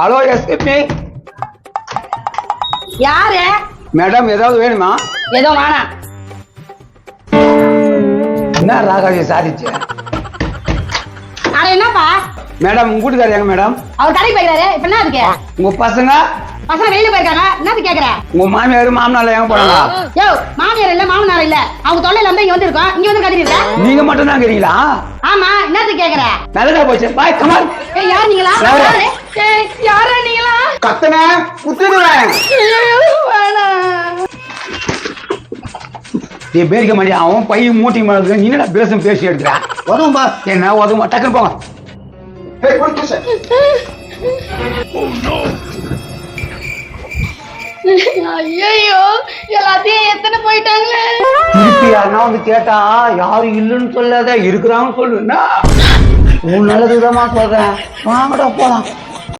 Hello SK யாரு? Madam ஏதாவது வேணுமா? ஏதோ வேணாம். என்ன ராகாஜி சாதிச்சு? அட என்னப்பா? மேடம் உங்க வீட்டுக்காரர் எங்க மேடம்? அவர் கடைக்கு போயிறாரு. இப்ப என்ன அதுக்கு? உங்க பசங்க வெளியில போயிருக்காங்க. என்னது கேக்குற? உங்க மாமியார் மாமனார் எங்க போறாங்க? யோ, மாமியார் இல்ல மாமனார் இல்ல, அவங்க தொல்லையில இருந்து இங்க வந்திருக்கோம். இங்க வந்து கத்திட்டு இருக்க. நீங்க மட்டும் தான் இருக்கீங்களா? ஆமா, என்னது கேக்குற? நல்லதா போச்சு. பாய் கமால். ஏய், யார் நீங்களா? யாரு? ஏய், யாரா நீங்களா? கத்தன குத்துடுவேன். வேணாம். நீ பேரிக்க மாட்டியா? அவன் பை மூட்டி மாதிரி நீ என்னடா பேசும் பேசி எடுக்கிறா? வரும்பா. என்ன உதவுமா? டக்குன்னு போங்க. ஐயோ, எல்லாத்தையும் எத்தனை போயிட்டாங்களே. திருப்பி யாருன்னா வந்து கேட்டா யாரும் இல்லைன்னு சொல்லாத, இருக்கிறான்னு சொல்லுன்னா உன் நல்லதுதாம்மா சொல்றேன். வாங்கடா போலாம்.